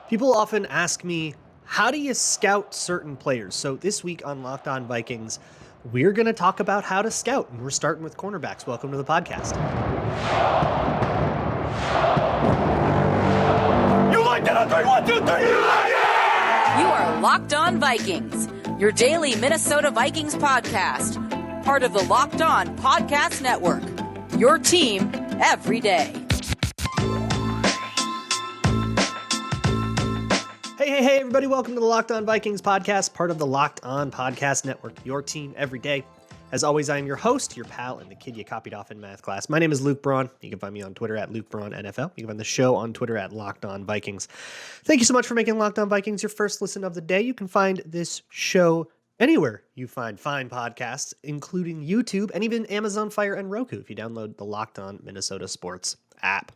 People often ask me, how do you scout certain players? So this week on Locked On Vikings, we're going to talk about how to scout, and we're starting with cornerbacks. Welcome to the podcast. You like that on 3, 1, 2, 3, you like it! You are Locked On Vikings, your daily Minnesota Vikings podcast, part of the Locked On Podcast Network, your team every day. Hey, everybody. Welcome to the Locked On Vikings podcast, part of the Locked On Podcast Network, your team every day. As always, I am your host, your pal, and the kid you copied off in math class. My name is Luke Braun. You can find me on Twitter at Luke Braun NFL. You can find the show on Twitter at Locked On Vikings. Thank you so much for making Locked On Vikings your first listen of the day. You can find this show anywhere you find fine podcasts, including YouTube and even Amazon Fire and Roku if you download the Locked On Minnesota Sports app.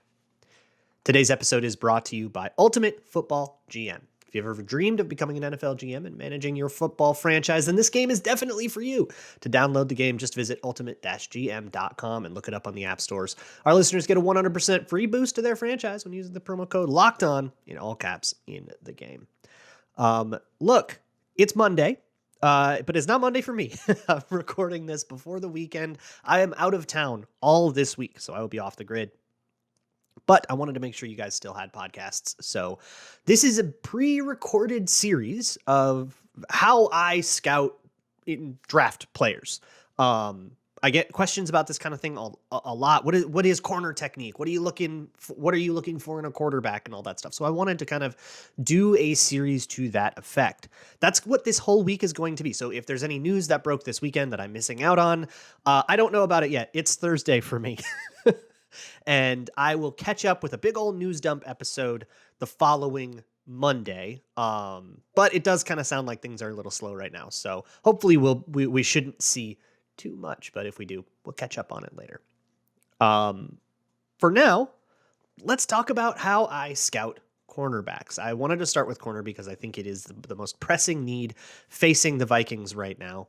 Today's episode is brought to you by Ultimate Football GM. If you've ever dreamed of becoming an NFL GM and managing your football franchise, then this game is definitely for you. To download the game, just visit ultimate-gm.com and look it up on the app stores. Our listeners get a 100% free boost to their franchise when using the promo code LOCKEDON in all caps in the game. Look, it's Monday, but it's not Monday for me. I'm recording this before the weekend. I am out of town all this week, so I will be off the grid. But I wanted to make sure you guys still had podcasts. So this is a pre-recorded series of how I scout in draft players. I get questions about this kind of thing a lot. What is corner technique? What are you looking for in a quarterback and all that stuff? So I wanted to kind of do a series to that effect. That's what this whole week is going to be. So if there's any news that broke this weekend that I'm missing out on, I don't know about it yet. It's Thursday for me. And I will catch up with a big old news dump episode the following Monday. But it does kind of sound like things are a little slow right now. So hopefully we shouldn't see too much. But if we do, we'll catch up on it later. For now, let's talk about how I scout cornerbacks. I wanted to start with corner because I think it is the most pressing need facing the Vikings right now.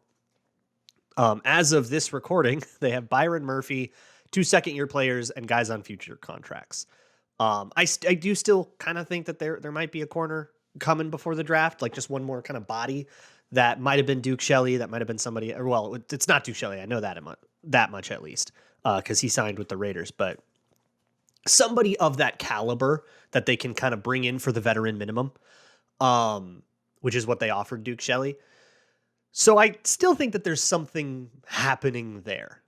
As of this recording, they have Byron Murphy, 2 second-year players, and guys on future contracts. I do still kind of think that there might be a corner coming before the draft, like just one more kind of body that might have been Duke Shelley, that might have been somebody, or well, it's not Duke Shelley. I know that much at least, because he signed with the Raiders, but somebody of that caliber that they can kind of bring in for the veteran minimum, which is what they offered Duke Shelley. So I still think that there's something happening there.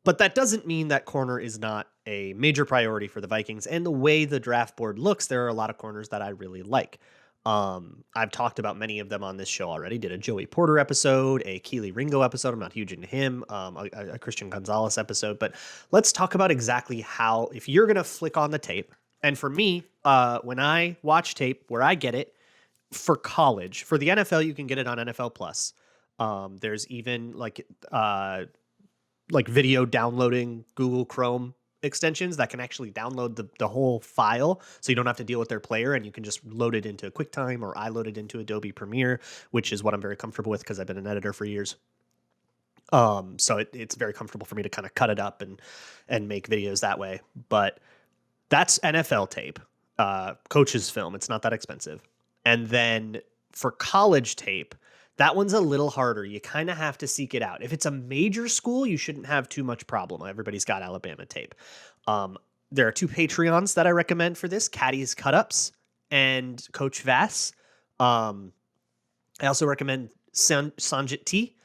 But that doesn't mean that corner is not a major priority for the Vikings. And the way the draft board looks, there are a lot of corners that I really like. I've talked about many of them on this show already. Did a Joey Porter episode, a Kelee Ringo episode. I'm not huge into him. A Christian Gonzalez episode. But let's talk about exactly how, if you're going to flick on the tape, and for me, when I watch tape, where I get it, for college, for the NFL, you can get it on NFL Plus. There's even like video downloading Google Chrome extensions that can actually download the whole file. So you don't have to deal with their player and you can just load it into QuickTime, or I load it into Adobe Premiere, which is what I'm very comfortable with because I've been an editor for years. So it's very comfortable for me to kind of cut it up and make videos that way. But that's NFL tape, coach's film. It's not that expensive. And then for college tape, that one's a little harder. You kind of have to seek it out. If it's a major school, you shouldn't have too much problem. Everybody's got Alabama tape. There are 2 Patreons that I recommend for this, Caddy's Cut-Ups and Coach Vass. I also recommend Sanjit T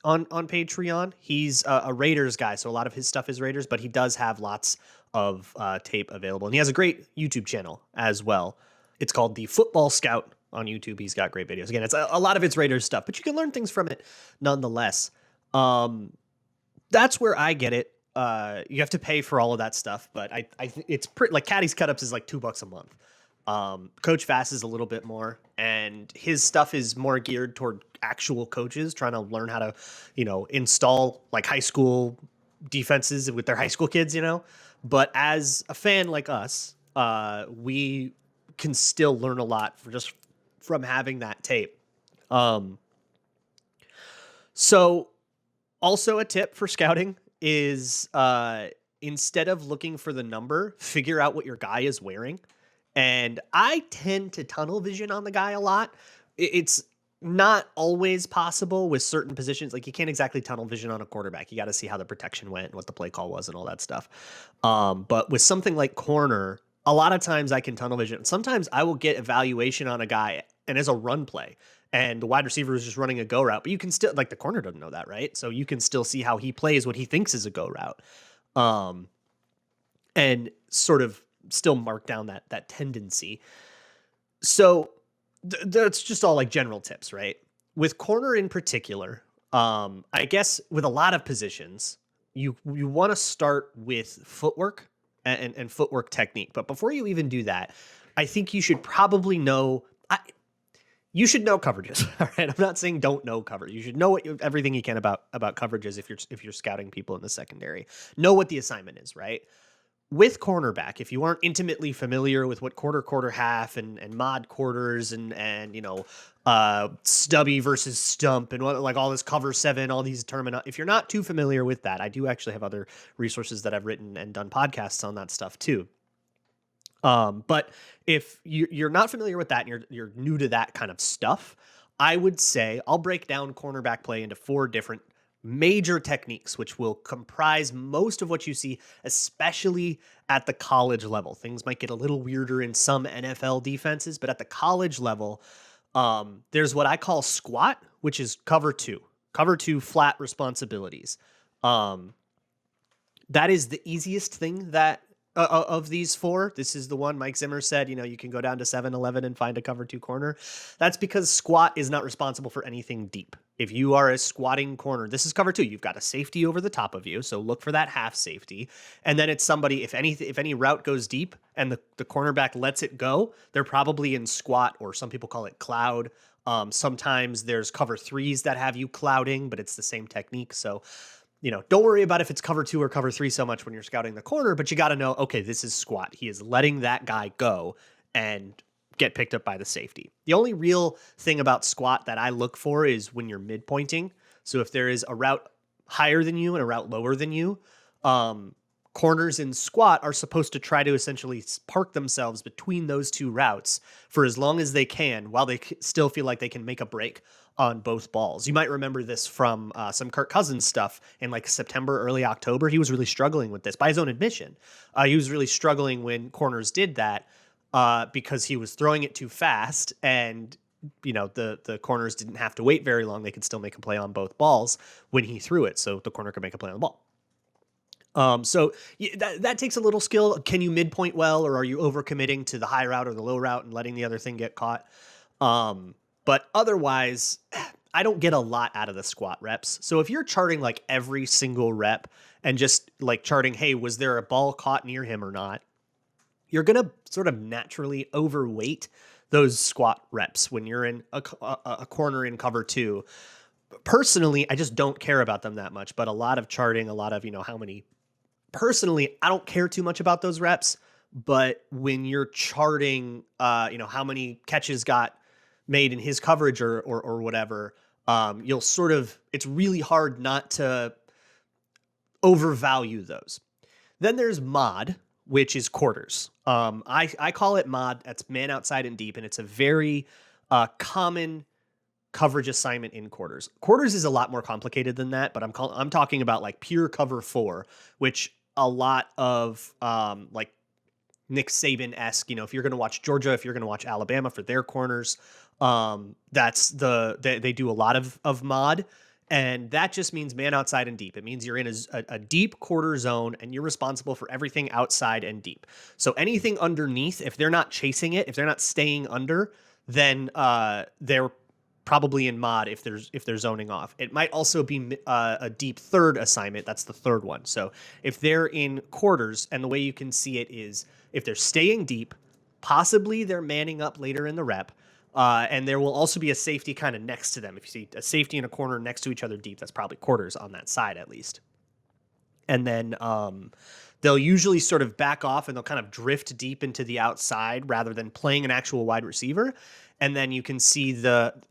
on Patreon. He's a Raiders guy, so a lot of his stuff is Raiders, but he does have lots of tape available. And he has a great YouTube channel as well. It's called The Football Scout on YouTube. He's got great videos. Again, it's a lot of it's Raiders stuff, but you can learn things from it nonetheless. That's where I get it. You have to pay for all of that stuff, but I think it's pretty, like Caddy's Cut-Ups is like $2 a month. Coach Vass is a little bit more, and his stuff is more geared toward actual coaches trying to learn how to, install like high school defenses with their high school kids, But as a fan like us, we can still learn a lot from having that tape. So also a tip for scouting is instead of looking for the number, figure out what your guy is wearing And I tend to tunnel vision on the guy a lot. It's not always possible with certain positions. Like you can't exactly tunnel vision on a quarterback. You got to see how the protection went and what the play call was and all that stuff. But with something like corner, a lot of times I can tunnel vision. Sometimes I will get evaluation on a guy and as a run play and the wide receiver is just running a go route, but you can still, like, the corner doesn't know that, right? So you can still see how he plays what he thinks is a go route. And sort of still mark down that tendency. So that's just all like general tips, right? With corner in particular, I guess with a lot of positions, you want to start with footwork and footwork technique. But before you even do that, I think you should probably know. You should know coverages. All right, I'm not saying don't know coverage. You should know everything you can about coverages if you're scouting people in the secondary. Know what the assignment is, right? With cornerback, if you aren't intimately familiar with what quarter, half, and mod quarters and stubby versus stump and what, like all this cover 7, all these termini, if you're not too familiar with that, I do actually have other resources that I've written and done podcasts on that stuff too. But if you're not familiar with that and you're new to that kind of stuff, I would say I'll break down cornerback play into 4 different major techniques, which will comprise most of what you see, especially at the college level. Things might get a little weirder in some NFL defenses, but at the college level, there's what I call squat, which is cover 2 flat responsibilities. That is the easiest thing that of these 4. This is the one Mike Zimmer said, you can go down to 7-11 and find a cover 2 corner. That's because squat is not responsible for anything deep. If you are a squatting corner, this is cover 2. You've got a safety over the top of you, so look for that half safety. And then it's somebody, if any route goes deep and the cornerback lets it go, they're probably in squat, or some people call it cloud. Sometimes there's cover 3s that have you clouding, but it's the same technique. So don't worry about if it's cover 2 or cover 3 so much when you're scouting the corner, but you got to know, okay, this is squat. He is letting that guy go and get picked up by the safety. The only real thing about squat that I look for is when you're midpointing. So if there is a route higher than you and a route lower than you, corners in squat are supposed to try to essentially park themselves between those 2 routes for as long as they can while they still feel like they can make a break on both balls. You might remember this from some Kirk Cousins stuff in like September, early October. He was really struggling with this by his own admission. He was really struggling when corners did that because he was throwing it too fast, and the corners didn't have to wait very long. They could still make a play on both balls when he threw it, so the corner could make a play on the ball. So that takes a little skill. Can you midpoint well, or are you overcommitting to the high route or the low route and letting the other thing get caught? But otherwise, I don't get a lot out of the squat reps. So if you're charting like every single rep and just like charting, hey, was there a ball caught near him or not? You're going to sort of naturally overweight those squat reps when you're in a corner in cover 2. Personally, I just don't care about them that much, but a lot of charting, a lot of, how many. Personally, I don't care too much about those reps, but when you're charting, how many catches got made in his coverage or whatever, you'll sort of, it's really hard not to overvalue those. Then there's mod, which is quarters. I call it mod. That's man outside and deep, and it's a very common coverage assignment in quarters. Quarters is a lot more complicated than that, but I'm talking about like pure cover 4, which a lot of like Nick Saban-esque, if you're going to watch Georgia, if you're going to watch Alabama for their corners, they do a lot of mod, and that just means man outside and deep. It means you're in a deep quarter zone and you're responsible for everything outside and deep. So anything underneath, if they're not chasing it, if they're not staying under, then they're probably in mod if they're zoning off. It might also be a deep third assignment. That's the third one. So if they're in quarters, and the way you can see it is if they're staying deep, possibly they're manning up later in the rep, and there will also be a safety kind of next to them. If you see a safety and a corner next to each other deep, that's probably quarters on that side at least. And then they'll usually sort of back off and they'll kind of drift deep into the outside rather than playing an actual wide receiver. And then you can see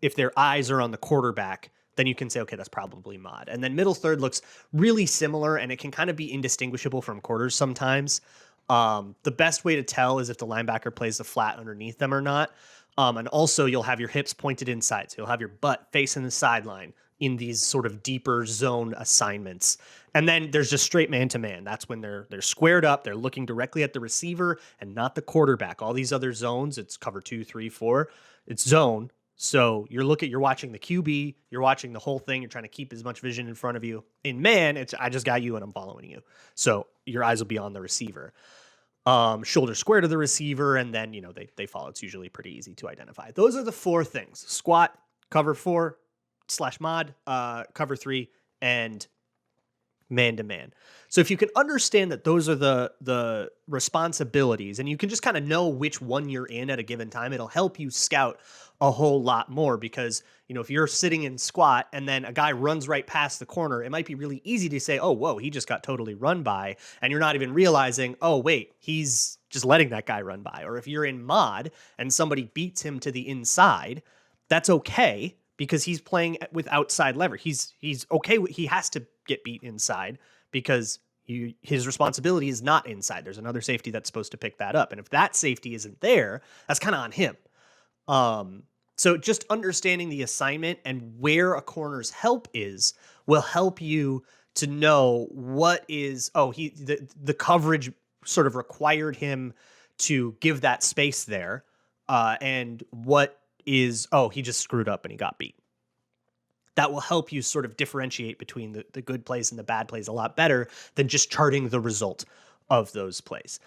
if their eyes are on the quarterback, then you can say, okay, that's probably mod. And then middle third looks really similar, and it can kind of be indistinguishable from quarters sometimes. The best way to tell is if the linebacker plays the flat underneath them or not. And also you'll have your hips pointed inside. So you'll have your butt facing the sideline in these sort of deeper zone assignments. And then there's just straight man-to-man. That's when they're squared up. They're looking directly at the receiver and not the quarterback. All these other zones, it's cover 2, 3, 4. It's zone. So you're watching the QB, you're watching the whole thing. You're trying to keep as much vision in front of you. In man, it's I just got you and I'm following you. So your eyes will be on the receiver. Shoulder square to the receiver, and then, they follow. It's usually pretty easy to identify. Those are the 4 things: squat, cover 4/mod, cover 3, and man-to-man. So if you can understand that those are the responsibilities, and you can just kind of know which one you're in at a given time, it'll help you scout a whole lot more, because if you're sitting in squat and then a guy runs right past the corner, it might be really easy to say, oh, whoa, he just got totally run by, and you're not even realizing, oh, wait, he's just letting that guy run by. Or if you're in mod and somebody beats him to the inside, that's okay, because he's playing with outside lever. He's okay. He has to get beat inside because his responsibility is not inside. There's another safety that's supposed to pick that up. And if that safety isn't there, that's kind of on him. So just understanding the assignment and where a corner's help is will help you to know what is, the coverage sort of required him to give that space there. And what is, he just screwed up and he got beat. That will help you sort of differentiate between the good plays and the bad plays a lot better than just charting the result of those plays.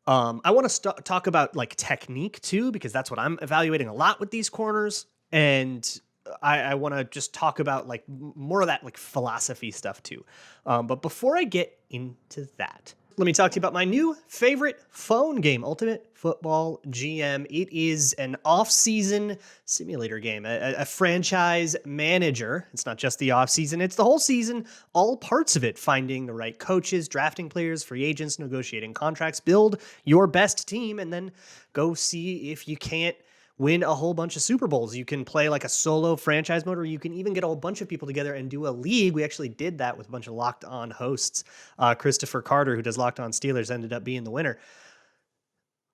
I want to talk about like technique too, because that's what I'm evaluating a lot with these corners. And I want to just talk about like more of that like philosophy stuff too. But before I get into that, let me talk to you about my new favorite phone game, Ultimate Football GM. It is an off-season simulator game, a franchise manager. It's not just the off-season, it's the whole season, all parts of it. Finding the right coaches, drafting players, free agents, negotiating contracts, build your best team, and then go see if you can't win a whole bunch of Super Bowls. You can play like a solo franchise mode, or you can even get a whole bunch of people together and do a league. We actually did that with a bunch of Locked On hosts. Christopher Carter, who does Locked On Steelers, ended up being the winner.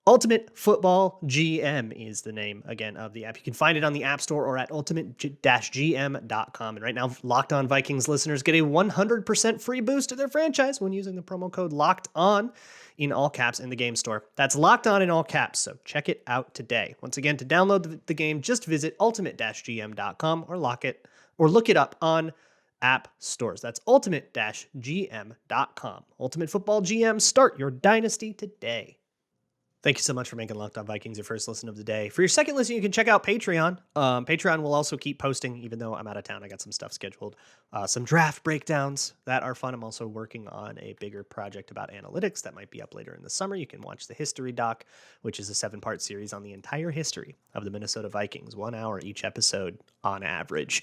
Ultimate Football GM is the name, again, of the app. You can find it on the App Store or at ultimate-gm.com. And right now, Locked On Vikings listeners get a 100% free boost to their franchise when using the promo code Locked On in all caps in the game store. That's Locked On in all caps, so check it out today. Once again, to download the game, just visit ultimate-gm.com or look it up on app stores. That's ultimate-gm.com. Ultimate Football GM, start your dynasty today. Thank you so much for making Locked On Vikings your first listen of the day. For your second listen, you can check out Patreon. Patreon will also keep posting, even though I'm out of town. I got some stuff scheduled. Some draft breakdowns that are fun. I'm also working on a bigger project about analytics that might be up later in the summer. You can watch the History Doc, which is a 7-part series on the entire history of the Minnesota Vikings. 1 hour each episode on average.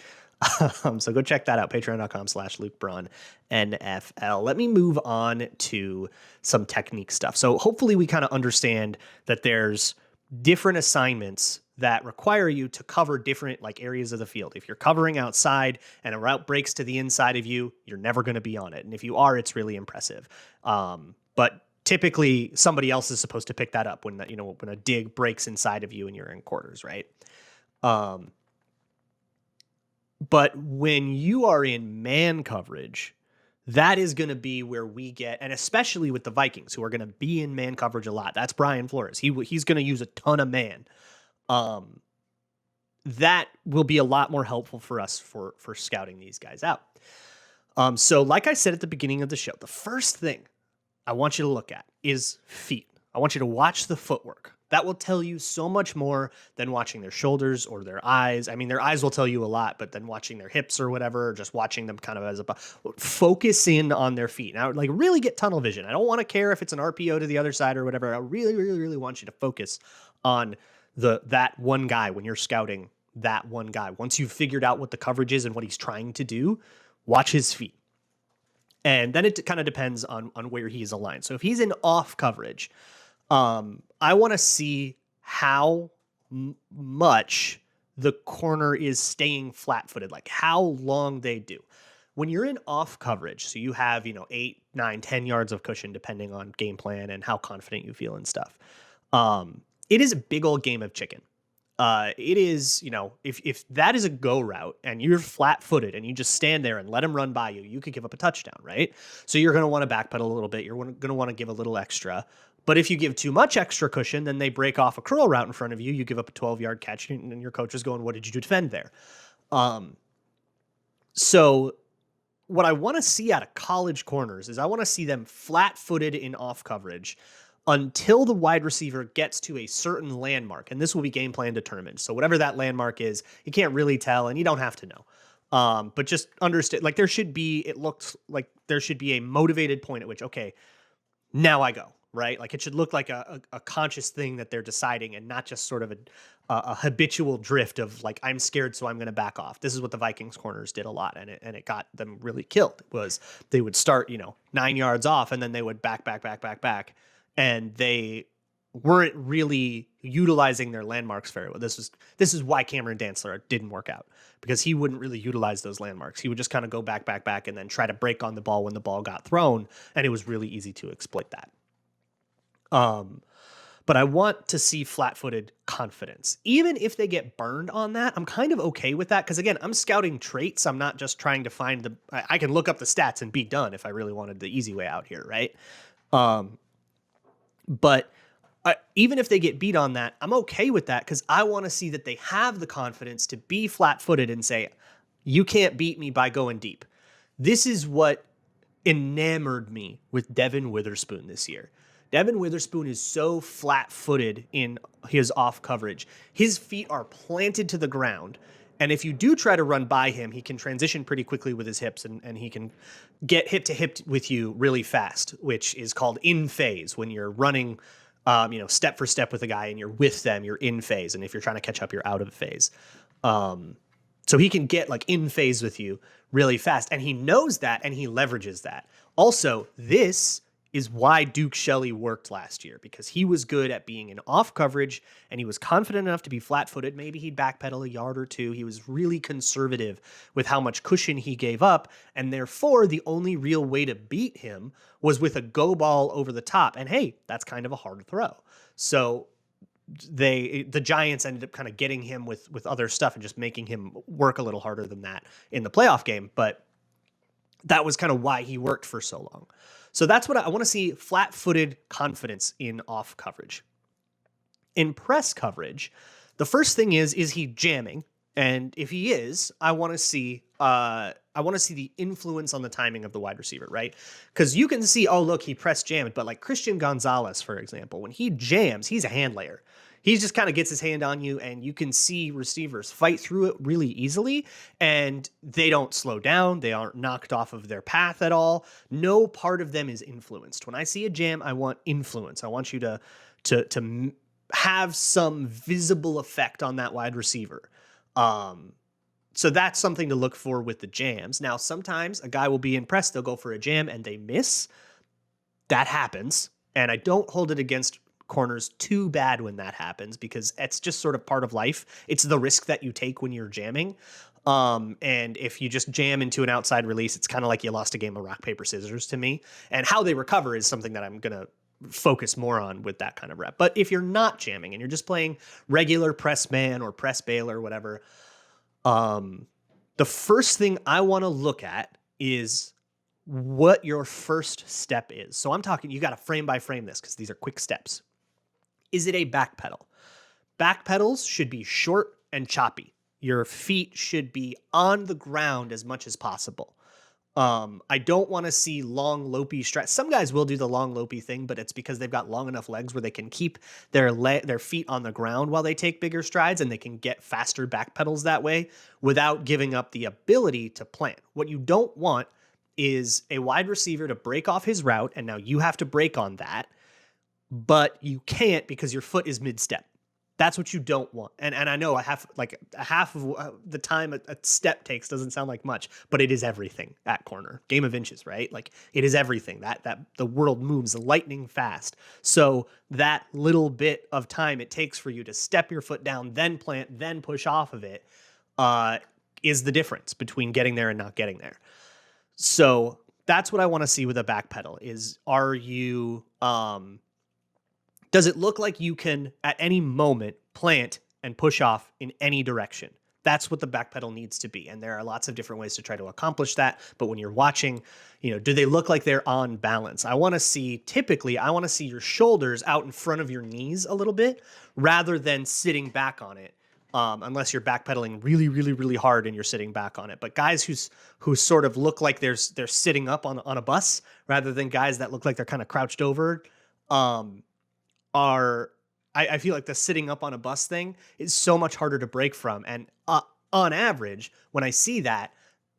So go check that out, patreon.com/Luke Braun NFL. Let me move on to some technique stuff. So hopefully we kind of understand that there's different assignments that require you to cover different like areas of the field. If you're covering outside and a route breaks to the inside of you, you're never going to be on it. And if you are, it's really impressive. But typically somebody else is supposed to pick that up when when a dig breaks inside of you and you're in quarters, right? But when you are in man coverage, that is going to be where we get, and especially with the Vikings, who are going to be in man coverage a lot. That's Brian Flores. He's going to use a ton of man. That will be a lot more helpful for us for scouting these guys out. So like I said at the beginning of the show, the first thing I want you to look at is feet. I want you to watch the footwork. That will tell you so much more than watching their shoulders or their eyes. I mean, their eyes will tell you a lot, but then watching their hips or whatever, or just watching them kind of as focus in on their feet. Now, like really get tunnel vision. I don't want to care if it's an RPO to the other side or whatever. I really, really, really want you to focus on that one guy when you're scouting that one guy. Once you've figured out what the coverage is and what he's trying to do, watch his feet. And then it kind of depends on where he is aligned. So if he's in off coverage, I want to see how much the corner is staying flat-footed, like how long they do. when you're in off coverage, so you have, 8, 9, 10 yards of cushion, depending on game plan and how confident you feel and stuff. It is a big old game of chicken. It is, if that is a go route and you're flat footed and you just stand there and let them run by you, you could give up a touchdown, right? So you're going to want to backpedal a little bit. You're going to want to give a little extra. But if you give too much extra cushion, then they break off a curl route in front of you. You give up a 12-yard catch, and your coach is going, "What did you defend there?" So what I want to see out of college corners is I want to see them flat-footed in off coverage until the wide receiver gets to a certain landmark, and this will be game plan determined. So whatever that landmark is, you can't really tell, and you don't have to know. But just understand, like it looks like there should be a motivated point at which, okay, now I go, right? Like it should look like a conscious thing that they're deciding and not just sort of a habitual drift of like, I'm scared, so I'm going to back off. This is what the Vikings corners did a lot, and it got them really killed. Was they would start, 9 yards off, and then they would back, and they weren't really utilizing their landmarks very well. This is why Cameron Dantzler didn't work out, because he wouldn't really utilize those landmarks. He would just kind of go back, and then try to break on the ball when the ball got thrown, and it was really easy to exploit that. But I want to see flat-footed confidence. Even if they get burned on that, I'm kind of okay with that, because again, I'm scouting traits. I'm not just trying to find I can look up the stats and be done if I really wanted the easy way out here, right? But even if they get beat on that, I'm okay with that, because I want to see that they have the confidence to be flat-footed and say, you can't beat me by going deep. This is what enamored me with Devon Witherspoon this year. Devon Witherspoon is so flat-footed in his off coverage. His feet are planted to the ground. And if you do try to run by him, he can transition pretty quickly with his hips, and he can get hip to hip with you really fast, which is called in phase. When you're running, step for step with a guy and you're with them, you're in phase. And if you're trying to catch up, you're out of phase. So he can get like in phase with you really fast. And he knows that, and he leverages that. Also, this is why Duke Shelley worked last year, because he was good at being in off coverage and he was confident enough to be flat-footed. Maybe he'd backpedal a yard or two. He was really conservative with how much cushion he gave up, and therefore the only real way to beat him was with a go ball over the top. And hey, that's kind of a hard throw. So the Giants ended up kind of getting him with other stuff and just making him work a little harder than that in the playoff game. But that was kind of why he worked for so long. So that's what I want to see: flat-footed confidence in off coverage. In press coverage, the first thing is he jamming? And if he is, I want to see the influence on the timing of the wide receiver, right? Because you can see, oh look, he press jammed, but like Christian Gonzalez, for example, when he jams, he's a hand layer. He just kind of gets his hand on you, and you can see receivers fight through it really easily, and they don't slow down. They aren't knocked off of their path at all. No part of them is influenced. When I see a jam, I want influence. I want you to have some visible effect on that wide receiver. So that's something to look for with the jams. Now, sometimes a guy will be in press, they'll go for a jam, and they miss. That happens, and I don't hold it against corners too bad when that happens, because it's just sort of part of life. It's the risk that you take when you're jamming. And if you just jam into an outside release, it's kind of like you lost a game of rock, paper, scissors to me. And how they recover is something that I'm going to focus more on with that kind of rep. But if you're not jamming and you're just playing regular press man or press bail or whatever, the first thing I want to look at is what your first step is. So I'm talking, you got to frame by frame this, because these are quick steps. Is it a back pedal? Back pedals should be short and choppy. Your feet should be on the ground as much as possible. I don't want to see long, lopey strides. Some guys will do the long, lopey thing, but it's because they've got long enough legs where they can keep their feet on the ground while they take bigger strides, and they can get faster back pedals that way without giving up the ability to plant. What you don't want is a wide receiver to break off his route, and now you have to break on that, but you can't because your foot is mid-step. That's what you don't want. And I know half of the time a step takes doesn't sound like much, but it is everything at corner. Game of inches, right? Like it is everything. That the world moves lightning fast. So that little bit of time it takes for you to step your foot down, then plant, then push off of it, is the difference between getting there and not getting there. So that's what I want to see with a backpedal is, does it look like you can at any moment plant and push off in any direction? That's what the backpedal needs to be. And there are lots of different ways to try to accomplish that. But when you're watching, do they look like they're on balance? I want to see your shoulders out in front of your knees a little bit rather than sitting back on it. Unless you're backpedaling really, really, really hard and you're sitting back on it. But guys who sort of look like they're sitting up on a bus rather than guys that look like they're kind of crouched over, I feel like the sitting up on a bus thing is so much harder to break from. And on average, when I see that,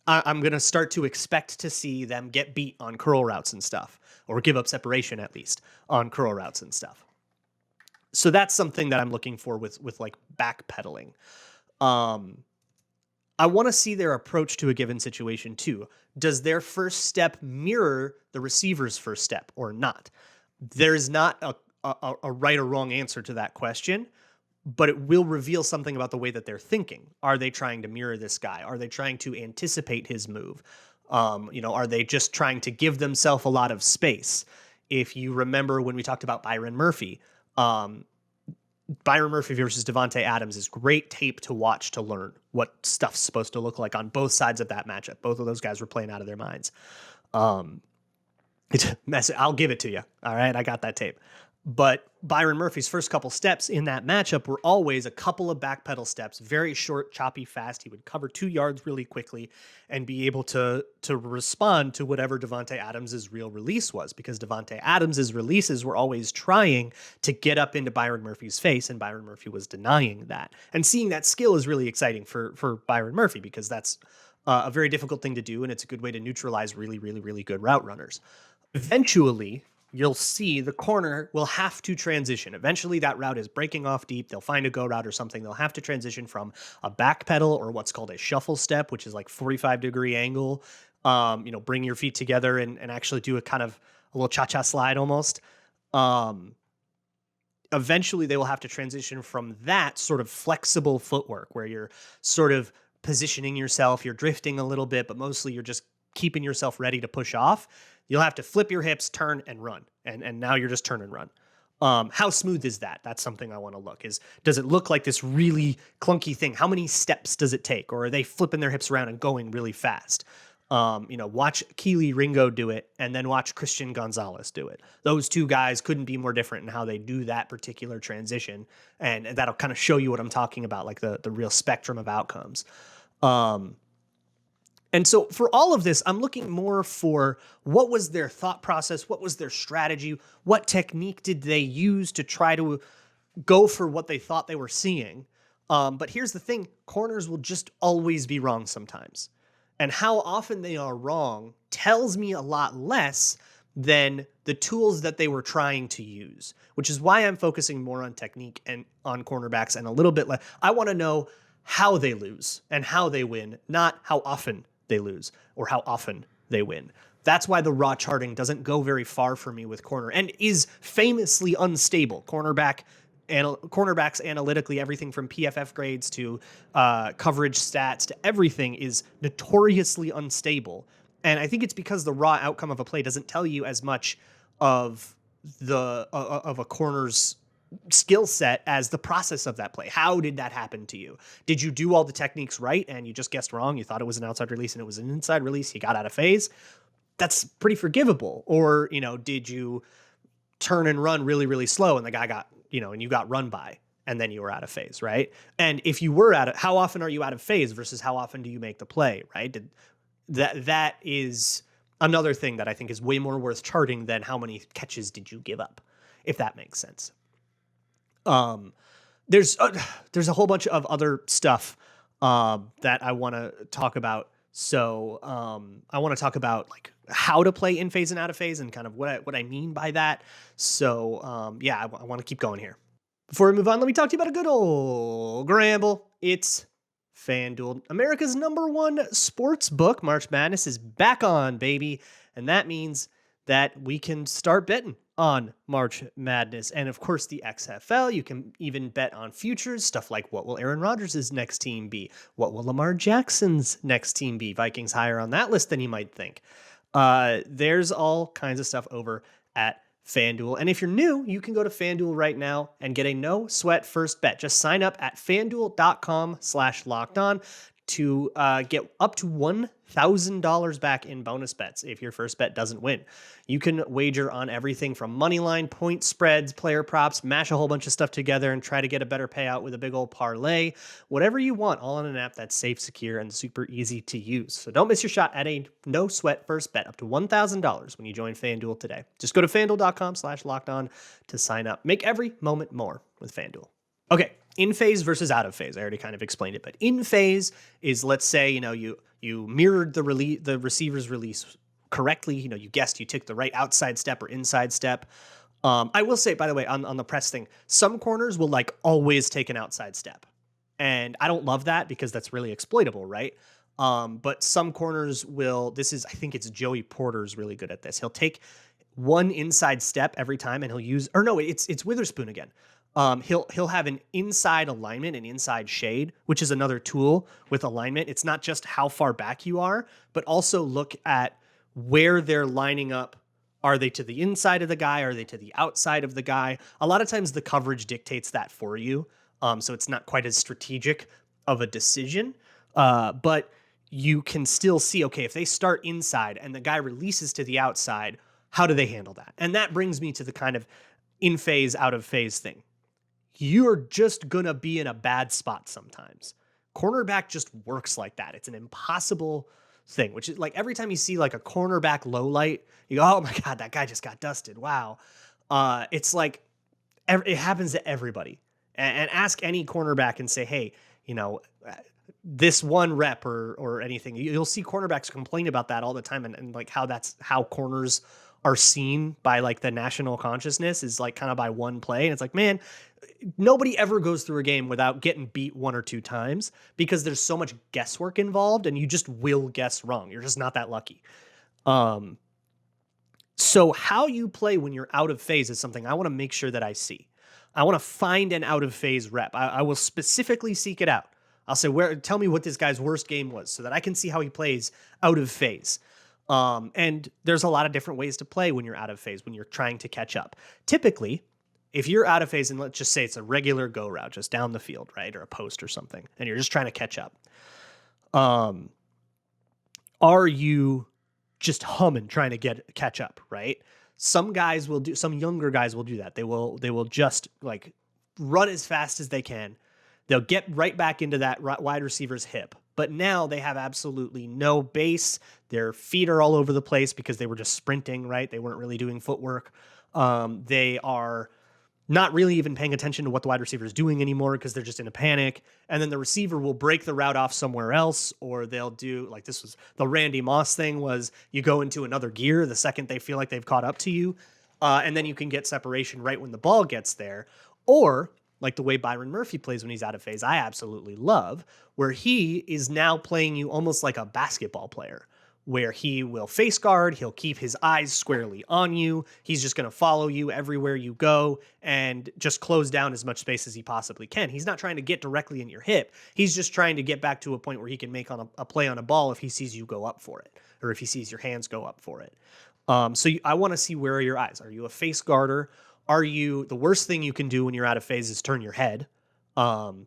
I'm going to start to expect to see them get beat on curl routes and stuff, or give up separation at least on curl routes and stuff. So that's something that I'm looking for with like backpedaling. I want to see their approach to a given situation too. Does their first step mirror the receiver's first step or not? There's not a right or wrong answer to that question, but it will reveal something about the way that they're thinking. Are they trying to mirror this guy? Are they trying to anticipate his move? Are they just trying to give themselves a lot of space? If you remember when we talked about Byron Murphy versus Devontae Adams is great tape to watch to learn what stuff's supposed to look like on both sides of that matchup. Both of those guys were playing out of their minds. I'll give it to you. All right, I got that tape. But Byron Murphy's first couple steps in that matchup were always a couple of backpedal steps, very short, choppy, fast. He would cover 2 yards really quickly and be able to respond to whatever Devontae Adams' real release was, because Devontae Adams' releases were always trying to get up into Byron Murphy's face, and Byron Murphy was denying that. And seeing that skill is really exciting for Byron Murphy, because that's a very difficult thing to do, and it's a good way to neutralize really, really, really good route runners. Eventually, you'll see the corner will have to transition. Eventually, that route is breaking off deep. They'll find a go route or something. They'll have to transition from a back pedal or what's called a shuffle step, which is like 45-degree angle. Bring your feet together and actually do a kind of a little cha-cha slide almost. Eventually, they will have to transition from that sort of flexible footwork where you're sort of positioning yourself, you're drifting a little bit, but mostly you're just keeping yourself ready to push off. You'll have to flip your hips, turn, and run. And now you're just turn and run. How smooth is that? That's something I want to look. Does it look like this really clunky thing? How many steps does it take? Or are they flipping their hips around and going really fast? Watch Kelee Ringo do it, and then watch Christian Gonzalez do it. Those two guys couldn't be more different in how they do that particular transition. And that'll kind of show you what I'm talking about, like the real spectrum of outcomes. And so for all of this, I'm looking more for what was their thought process? What was their strategy? What technique did they use to try to go for what they thought they were seeing? But here's the thing. Corners will just always be wrong sometimes. And how often they are wrong tells me a lot less than the tools that they were trying to use, which is why I'm focusing more on technique and on cornerbacks and a little bit less. I want to know how they lose and how they win, not how often they lose or how often they win. That's why the raw charting doesn't go very far for me with corner and is famously unstable. Cornerbacks analytically, everything from PFF grades to coverage stats to everything is notoriously unstable. And I think it's because the raw outcome of a play doesn't tell you as much of a corner's skill set as the process of that play. How did that happen to you? Did you do all the techniques right and you just guessed wrong? You thought it was an outside release and it was an inside release. You got out of phase. That's pretty forgivable. Or, did you turn and run really, really slow and the guy got, and you got run by and then you were out of phase, right? And if you were how often are you out of phase versus how often do you make the play, right? That is another thing that I think is way more worth charting than how many catches did you give up, if that makes sense. There's a whole bunch of other stuff that I want to talk about. So I want to talk about like how to play in phase and out of phase and kind of what I mean by that. So I want to keep going here. Before we move on, let me talk to you about a good old Gramble. It's FanDuel, America's #1 sports book. March Madness is back on, baby. And that means that we can start betting. on March Madness. And of course, the XFL, you can even bet on futures, stuff like what will Aaron Rodgers' next team be? What will Lamar Jackson's next team be? Vikings higher on that list than you might think. There's all kinds of stuff over at FanDuel. And if you're new, you can go to FanDuel right now and get a no sweat first bet. Just sign up at FanDuel.com/lockedon to get up to $1,000 back in bonus bets if your first bet doesn't win. You can wager on everything from money line, point spreads, player props, mash a whole bunch of stuff together and try to get a better payout with a big old parlay. Whatever you want, all on an app that's safe, secure, and super easy to use. So don't miss your shot at a no sweat first bet up to $1,000 when you join FanDuel today. Just go to FanDuel.com/lockedon to sign up. Make every moment more with FanDuel. Okay, in phase versus out of phase. I already kind of explained it, but in phase is, let's say, you mirrored the receiver's release correctly. You guessed, you took the right outside step or inside step. I will say, by the way, on the press thing, some corners will always take an outside step. And I don't love that because that's really exploitable, right? But some corners will, I think it's Joey Porter's really good at this. He'll take one inside step every time and he'll use, or no, it's Witherspoon again. He'll have an inside alignment, an inside shade, which is another tool with alignment. It's not just how far back you are, but also look at where they're lining up. Are they to the inside of the guy? Are they to the outside of the guy? A lot of times the coverage dictates that for you. So it's not quite as strategic of a decision. But you can still see, okay, if they start inside and the guy releases to the outside, how do they handle that? And that brings me to the kind of in phase, out of phase thing. You're just going to be in a bad spot sometimes. Cornerback just works like that. It's an impossible thing, which is every time you see a cornerback low light, you go, oh my God, that guy just got dusted. Wow. It's it happens to everybody. And ask any cornerback and say, hey, this one rep or anything. You'll see cornerbacks complain about that all the time and how that's how corners are seen by the national consciousness is kind of by one play. And it's man, nobody ever goes through a game without getting beat one or two times because there's so much guesswork involved and you just will guess wrong. You're just not that lucky. So how you play when you're out of phase is something I want to make sure that I see. I want to find an out of phase rep. I will specifically seek it out. I'll say, tell me what this guy's worst game was so that I can see how he plays out of phase. And there's a lot of different ways to play when you're out of phase, when you're trying to catch up. Typically, if you're out of phase and let's just say it's a regular go route, just down the field, right? Or a post or something, and you're just trying to catch up. Are you just humming, trying to catch up, right? Some younger guys will do that. They will just run as fast as they can. They'll get right back into that wide receiver's hip. But now they have absolutely no base. Their feet are all over the place because they were just sprinting, right? They weren't really doing footwork. They are not really even paying attention to what the wide receiver is doing anymore because they're just in a panic. And then the receiver will break the route off somewhere else, or they'll do this was the Randy Moss thing was you go into another gear the second they feel like they've caught up to you. And then you can get separation right when the ball gets there. Or the way Byron Murphy plays when he's out of phase, I absolutely love, where he is now playing you almost like a basketball player, where he will face guard, he'll keep his eyes squarely on you, he's just going to follow you everywhere you go and just close down as much space as he possibly can. He's not trying to get directly in your hip, he's just trying to get back to a point where he can make on a play on a ball if he sees you go up for it, or if he sees your hands go up for it. I want to see, where are your eyes? Are you a face guarder? The worst thing you can do when you're out of phase is turn your head,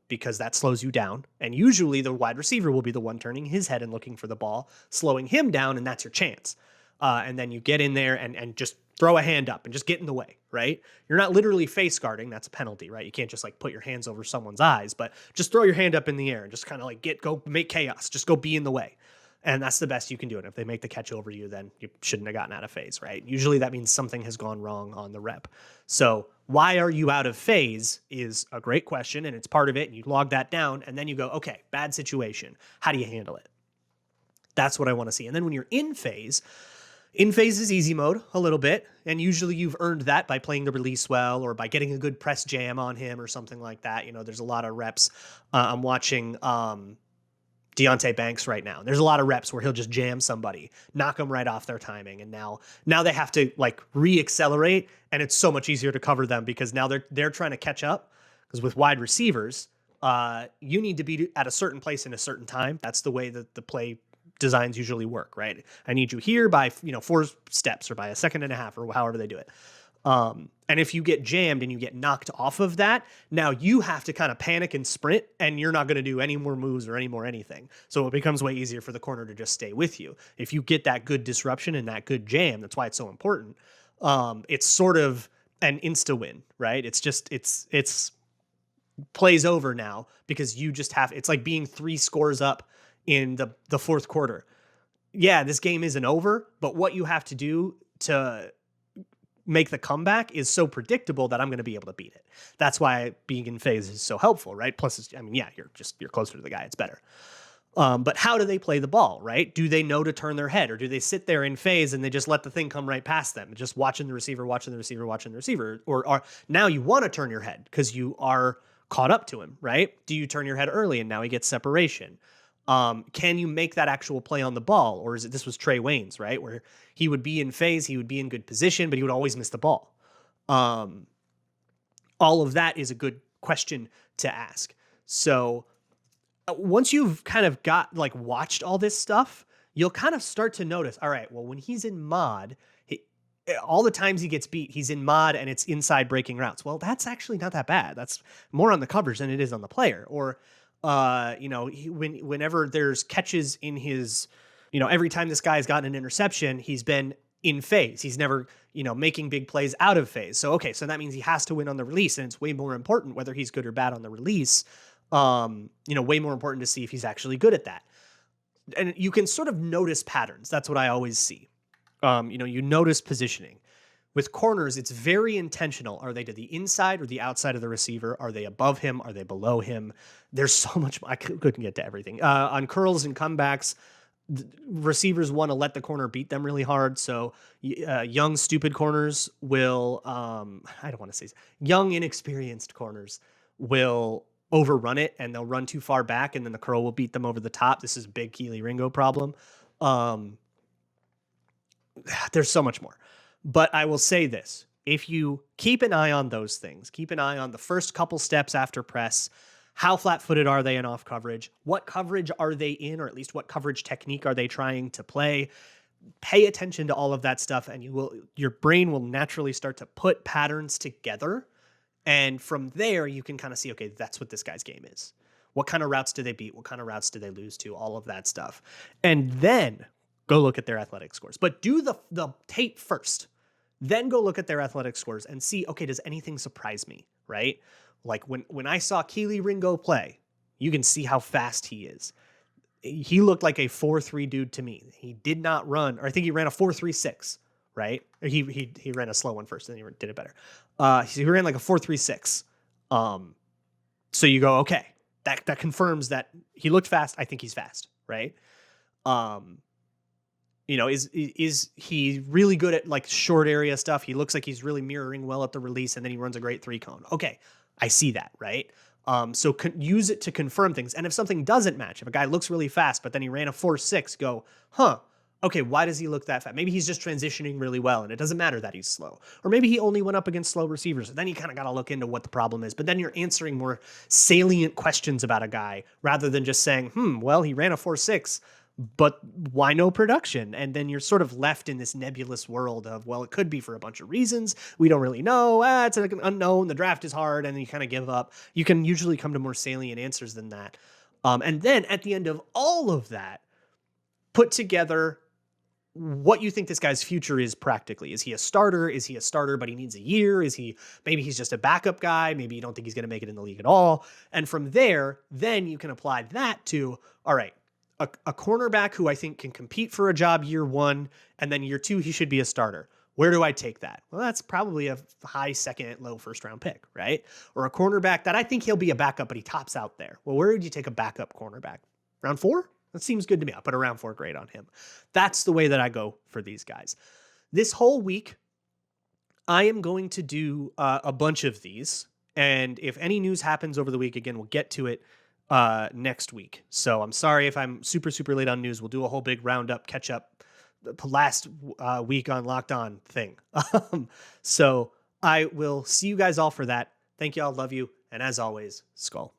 because that slows you down. And usually the wide receiver will be the one turning his head and looking for the ball, slowing him down, and that's your chance. And then you get in there and just throw a hand up and just get in the way, right? You're not literally face guarding. That's a penalty, right? You can't just put your hands over someone's eyes, but just throw your hand up in the air and just kind of go make chaos. Just go be in the way. And that's the best you can do. And if they make the catch over you, then you shouldn't have gotten out of phase, right? Usually that means something has gone wrong on the rep. So why are you out of phase is a great question, and it's part of it. And you log that down, and then you go, okay, bad situation. How do you handle it? That's what I want to see. And then when you're in phase is easy mode a little bit. And usually you've earned that by playing the release well, or by getting a good press jam on him or something like that. There's a lot of reps. I'm watching Deontay Banks right now. There's a lot of reps where he'll just jam somebody, knock them right off their timing. And now they have to like re-accelerate, and it's so much easier to cover them because now they're trying to catch up. Because with wide receivers, you need to be at a certain place in a certain time. That's the way that the play designs usually work, right? I need you here by 4 steps or by a second and a half or however they do it. And if you get jammed and you get knocked off of that, now you have to kind of panic and sprint, and you're not going to do any more moves or any more anything. So it becomes way easier for the corner to just stay with you. If you get that good disruption and that good jam, that's why it's so important. It's sort of an insta win, right? It's just, it's plays over now because you just have, it's like being 3 scores up in the fourth quarter. Yeah, this game isn't over, but what you have to do to make the comeback is so predictable that I'm going to be able to beat it. That's why being in phase is so helpful, right? Plus, you're closer to the guy. It's better. But how do they play the ball, right? Do they know to turn their head, or do they sit there in phase and they just let the thing come right past them, just watching the receiver, or now you want to turn your head because you are caught up to him, right? Do you turn your head early and now he gets separation? Can you make that actual play on the ball? Or is it, this was Trey Waynes, right? Where he would be in phase, he would be in good position, but he would always miss the ball. All of that is a good question to ask. So once you've kind of watched all this stuff, you'll kind of start to notice, all right, well, when he's in mod, all the times he gets beat, he's in mod and it's inside breaking routes. Well, that's actually not that bad. That's more on the coverage than it is on the player. Or, whenever there's catches in his, every time this guy's gotten an interception, he's been in phase. He's never, making big plays out of phase. So, okay, so that means he has to win on the release, and it's way more important whether he's good or bad on the release. Way more important to see if he's actually good at that. And you can sort of notice patterns. That's what I always see. You notice positioning. With corners, it's very intentional. Are they to the inside or the outside of the receiver? Are they above him? Are they below him? There's so much. I couldn't get to everything. On curls and comebacks, receivers want to let the corner beat them really hard. So young, stupid corners will, I don't want to say, young, inexperienced corners will overrun it, and they'll run too far back, and then the curl will beat them over the top. This is a big Kelee Ringo problem. There's so much more. But I will say this. If you keep an eye on those things, keep an eye on the first couple steps after press, how flat-footed are they in off coverage? What coverage are they in, or at least what coverage technique are they trying to play? Pay attention to all of that stuff, and your brain will naturally start to put patterns together. And from there, you can kind of see, okay, that's what this guy's game is. What kind of routes do they beat? What kind of routes do they lose to? All of that stuff. And then go look at their athletic scores. But do the tape first. Then go look at their athletic scores and see, okay, does anything surprise me, right? Like when I saw Kelee Ringo play, you can see how fast he is. He looked like a 4.3 dude to me. He did not run, or I think he ran a 4.36, right? Or he ran a slow one first, and then he did it better. So he ran like a 4.36. So you go, okay, that confirms that he looked fast. I think he's fast, right? Is he really good at like short area stuff? He looks like he's really mirroring well at the release, and then he runs a great 3-cone. Okay, I see that, right? So use it to confirm things. And if something doesn't match, if a guy looks really fast, but then he ran a 4.6, go, okay, why does he look that fast? Maybe he's just transitioning really well, and it doesn't matter that he's slow. Or maybe he only went up against slow receivers. Then you kind of got to look into what the problem is. But then you're answering more salient questions about a guy rather than just saying, well, he ran a 4.6, but why no production? And then you're sort of left in this nebulous world of, well, it could be for a bunch of reasons. We don't really know. It's an unknown. The draft is hard. And then you kind of give up. You can usually come to more salient answers than that. And then at the end of all of that, put together what you think this guy's future is practically. Is he a starter? Is he a starter, but he needs a year? Maybe he's just a backup guy? Maybe you don't think he's going to make it in the league at all. And from there, then you can apply that to, all right, a cornerback who I think can compete for a job year 1, and then year 2, he should be a starter. Where do I take that? Well, that's probably a high second, low first round pick, right? Or a cornerback that I think he'll be a backup, but he tops out there. Well, where would you take a backup cornerback? Round 4? That seems good to me. I'll put a round 4 grade on him. That's the way that I go for these guys. This whole week, I am going to do a bunch of these. And if any news happens over the week, again, we'll get to it next week. So I'm sorry if I'm super, super late on news. We'll do a whole big roundup, catch up last week on Locked On thing. So I will see you guys all for that. Thank you all. Love you. And as always, Skull.